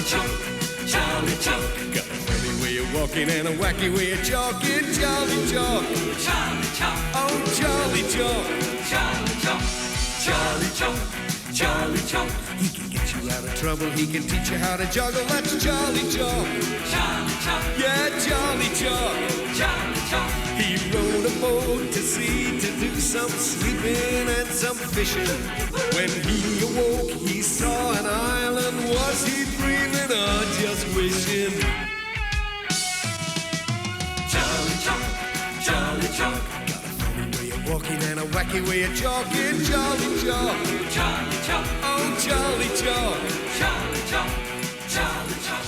Charlie Chunk, Charlie Chunk. Got a funny way of walking and a wacky way of talking. Charlie Chunk, Charlie Chunk. Oh, Charlie Chunk, Charlie Chunk, Charlie Chunk, Charlie Chunk. He can get you out of trouble. He can teach you how to juggle. That's Charlie Chunk, Charlie Chunk. Yeah, Charlie Chunk, Charlie Chunk. He rode a boat to sea to do some sleeping and some fishing. When he awoke, he saw an island. Was he dreaming or just wishing? Charlie Chunk, Charlie Chunk. Got a funny way of walking and a wacky way of talking. Charlie Chunk, Charlie Chunk. Oh, Charlie Chunk, Charlie Chunk, Charlie Chunk.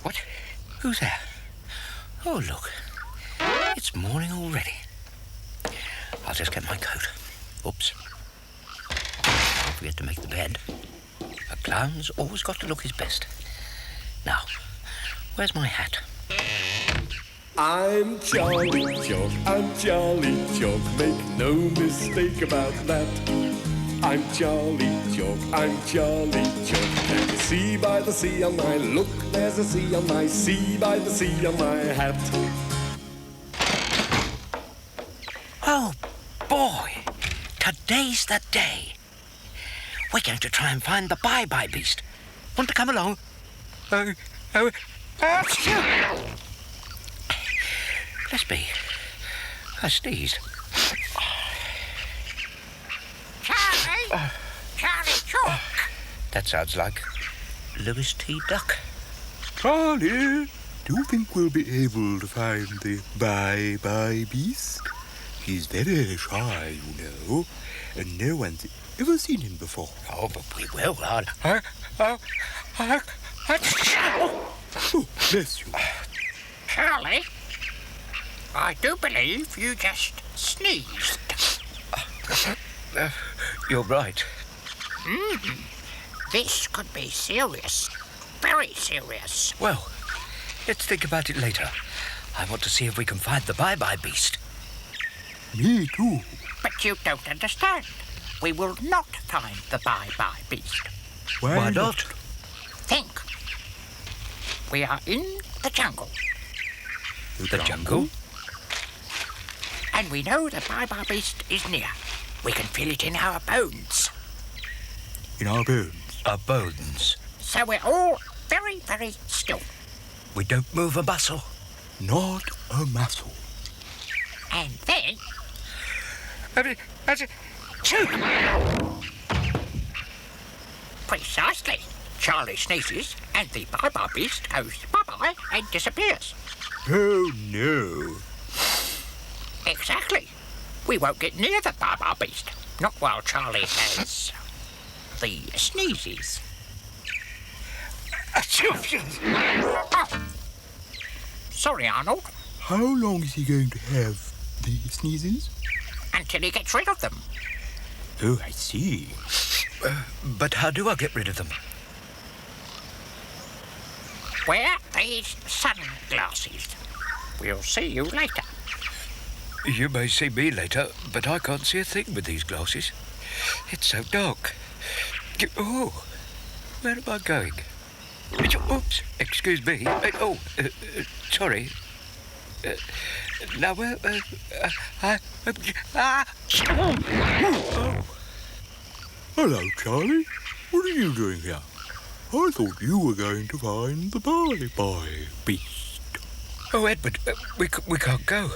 What? Who's there? Oh, look. It's morning already. I'll just get my coat. Oops. Don't forget to make the bed. A clown's always got to look his best. Now, where's my hat? I'm Charlie Chunk, I'm Charlie Chunk. Make no mistake about that. I'm Charlie Chunk, I'm Charlie Chunk. Can you see by the sea on my look? There's a sea on my sea by the sea on my hat. Oh, boy. Today's the day. We're going to try and find the bye-bye beast. Want to come along? Let's be. I sneezed. Charlie! Charlie Chunk! That sounds like Louis T. Duck. Charlie, do you think we'll be able to find the bye-bye beast? He's very shy, you know, and no one's ever seen him before. Oh, but we will, lad. Oh, bless you. Charlie, I do believe you just sneezed. You're right. This could be serious. Very serious. Well, let's think about it later. I want to see if we can find the bye-bye beast. Me too. But you don't understand. We will not find the bye-bye beast. Why not? Think. We are in the jungle. The jungle? And we know the bye-bye beast is near. We can feel it in our bones. In our bones? Our bones. So we're all very, very still. We don't move a muscle. Not a muscle. And then... Precisely. Charlie sneezes and the bye-bye beast goes bye-bye and disappears. Oh, no. Exactly. We won't get near the bye-bye beast. Not while Charlie has the sneezes. Oh. Sorry, Arnold. How long is he going to have the sneezes? Until he gets rid of them. Oh, I see. But how do I get rid of them? Wear these sunglasses. We'll see you later. You may see me later, but I can't see a thing with these glasses. It's so dark. Oh, where am I going? Oops, excuse me. Sorry. Now, Hello, Charlie. What are you doing here? I thought you were going to find the bye-bye beast. Oh, Edward, we can't go.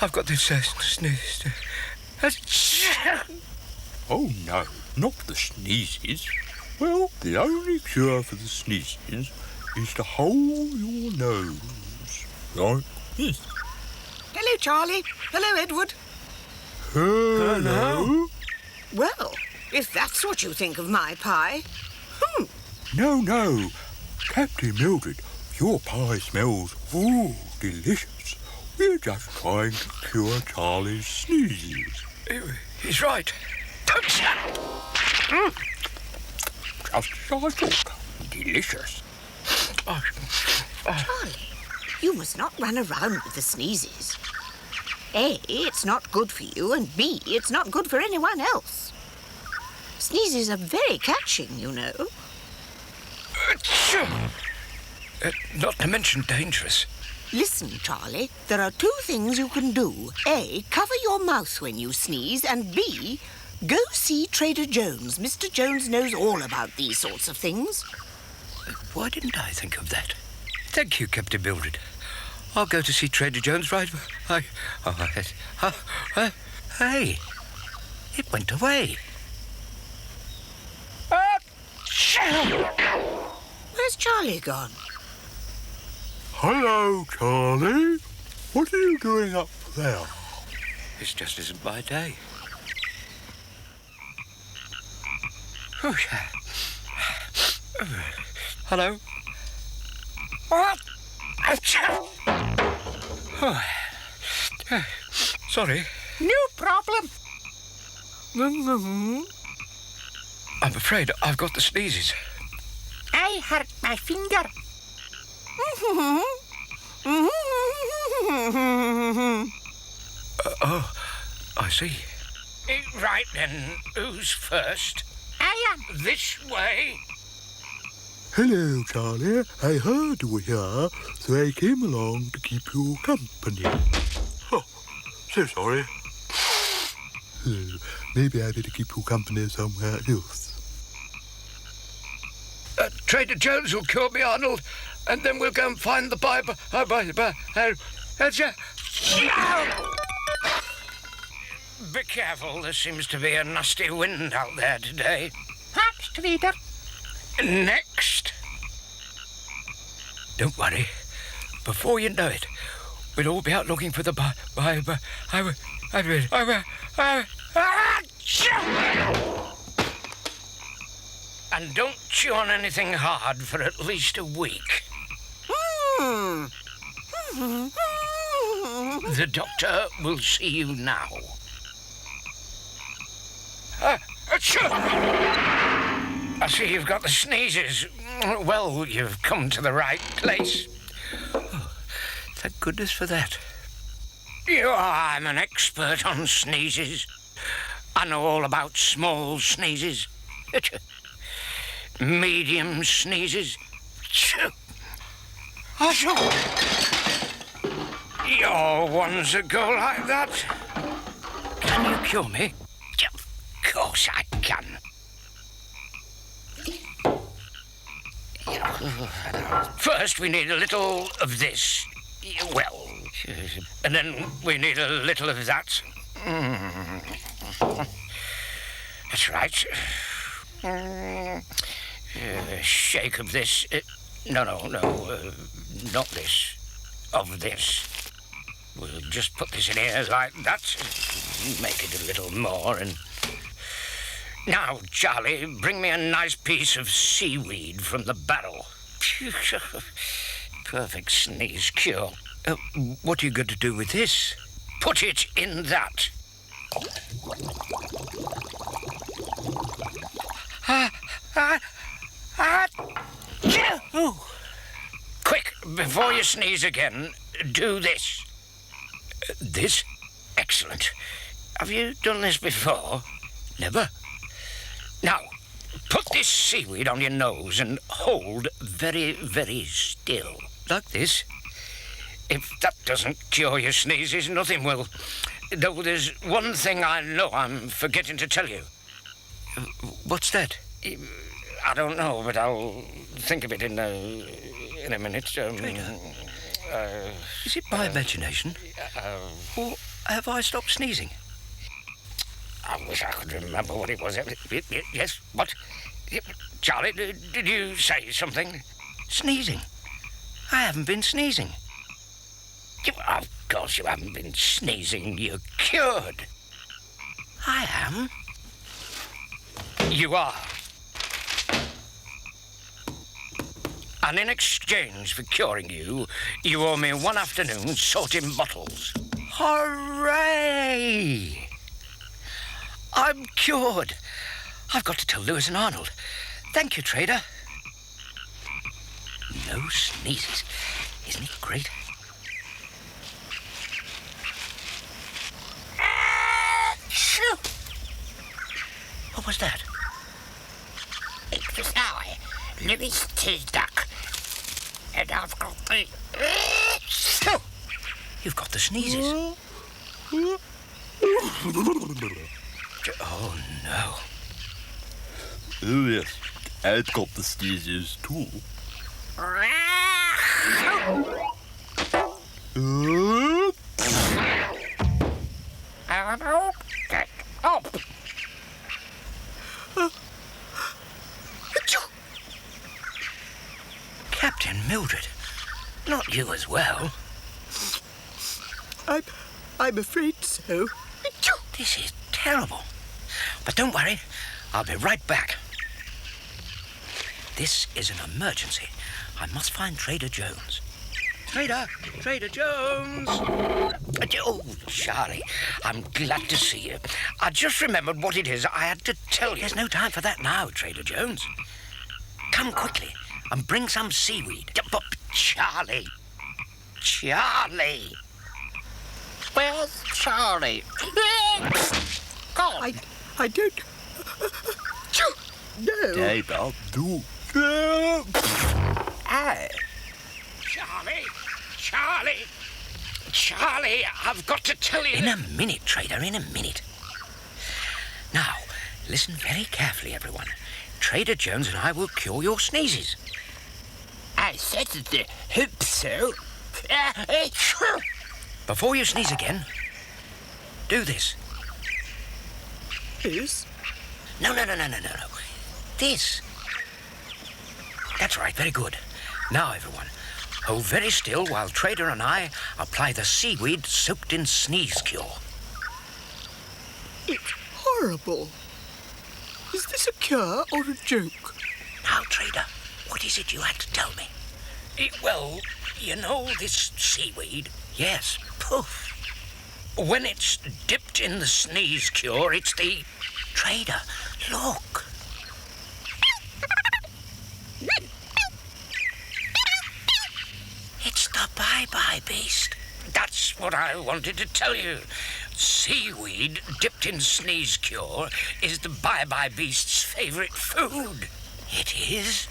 I've got this sneeze. Oh, no, not the sneezes. Well, the only cure for the sneezes is to hold your nose like this. Hello, Charlie. Hello, Edward. Hello? Well, if that's what you think of my pie. No. Captain Mildred, your pie smells, delicious. We're just trying to cure Charlie's sneezes. He's right. Just as I thought. Delicious. Charlie, you must not run around with the sneezes. A, it's not good for you, and B, it's not good for anyone else. Sneezes are very catching, you know. Not to mention dangerous. Listen, Charlie, there are two things you can do. A, cover your mouth when you sneeze, and B, go see Trader Jones. Mr. Jones knows all about these sorts of things. Why didn't I think of that? Thank you, Captain Mildred. I'll go to see Trader Jones right away. Hey, it went away. Where's Charlie gone? Hello, Charlie. What are you doing up there? This just isn't my day. Hello? What? Sorry. No problem. I'm afraid I've got the sneezes. I hurt my finger. Oh, I see. Right then, who's first? I am. This way. Hello, Charlie. I heard you were here, so I came along to keep you company. Oh, so sorry. Maybe I better keep you company somewhere else. Trader Jones will cure me, Arnold, and then we'll go and find the Bible. Be careful, there seems to be a nasty wind out there today. Thanks, Trader. Next. Don't worry. Before you know it, we'll all be out looking for the Bible. And don't chew on anything hard for at least a week. The doctor will see you now. I see you've got the sneezes. Well, you've come to the right place. Oh, thank goodness for that. I'm an expert on sneezes. I know all about small sneezes. Medium sneezes. Your ones that go like that. Can you cure me? Of course I can. First, we need a little of this. Well, and then we need a little of that. That's right. Shake of this. No, not this. Of this. We'll just put this in here like that. Make it a little more and... Now, Charlie, bring me a nice piece of seaweed from the barrel. Perfect sneeze cure. What are you going to do with this? Put it in that. Quick, before you sneeze again, do this. This? Excellent. Have you done this before? Never? Now, put this seaweed on your nose and hold very, very still. Like this? If that doesn't cure your sneezes, nothing will. Though there's one thing I know I'm forgetting to tell you. What's that? I don't know, but I'll think of it in in a minute. Is it my imagination? Or have I stopped sneezing? I wish I could remember what it was. Yes, what? Charlie, did you say something? Sneezing. I haven't been sneezing. Of course you haven't been sneezing. You're cured. I am. You are. And in exchange for curing you, you owe me one afternoon sorting bottles. Hooray! I'm cured. I've got to tell Lewis and Arnold. Thank you, Trader. No sneezes. Isn't it great? What was that? It was I, Lewis Tisduck. And I've got the... You've got the sneezes. Oh, no. Oh, yes. I've got the sneezes, too. Get up. Captain Mildred. Not you as well. I'm afraid so. This is terrible. But don't worry. I'll be right back. This is an emergency. I must find Trader Jones. Trader Jones! Oh, Charlie, I'm glad to see you. I just remembered what it is I had to tell you. There's no time for that now, Trader Jones. Come quickly and bring some seaweed. But Charlie! Where's Charlie? God! I don't... No. Dave, I'll do. Oh. Charlie, I've got to tell you... In a minute, Trader, in a minute. Now, listen very carefully, everyone. Trader Jones and I will cure your sneezes. I certainly hope so. Before you sneeze again, do this. This? No. This. That's right, very good. Now, everyone, hold very still while Trader and I apply the seaweed soaked in sneeze cure. It's horrible. Is this a cure or a joke? Now, Trader, what is it you had to tell me? Well, you know this seaweed? Yes, poof. When it's dipped in the sneeze cure, it's the... Trader, look. It's the bye-bye beast. That's what I wanted to tell you. Seaweed dipped in sneeze cure is the bye-bye beast's favourite food. It is?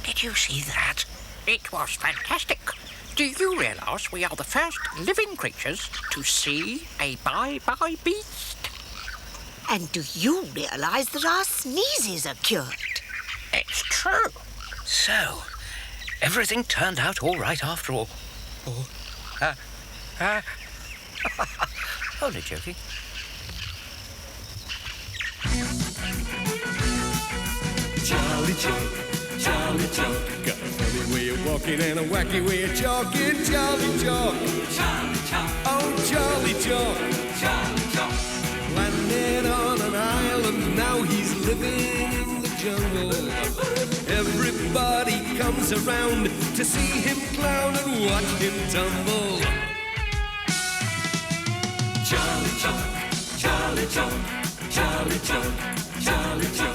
Did you see that? It was fantastic. Do you realise we are the first living creatures to see a bye-bye beast? And do you realise that our sneezes are cured? It's true. So, everything turned out all right after all. Only joking. Charlie Chuck, got a funny way of walking and a wacky way of talking. Charlie Chuck, oh Charlie Chuck, landed on an island, now he's living in the jungle. Everybody comes around to see him clown and watch him tumble. Charlie Chuck, Charlie Chuck, Charlie Chuck, Charlie Chuck.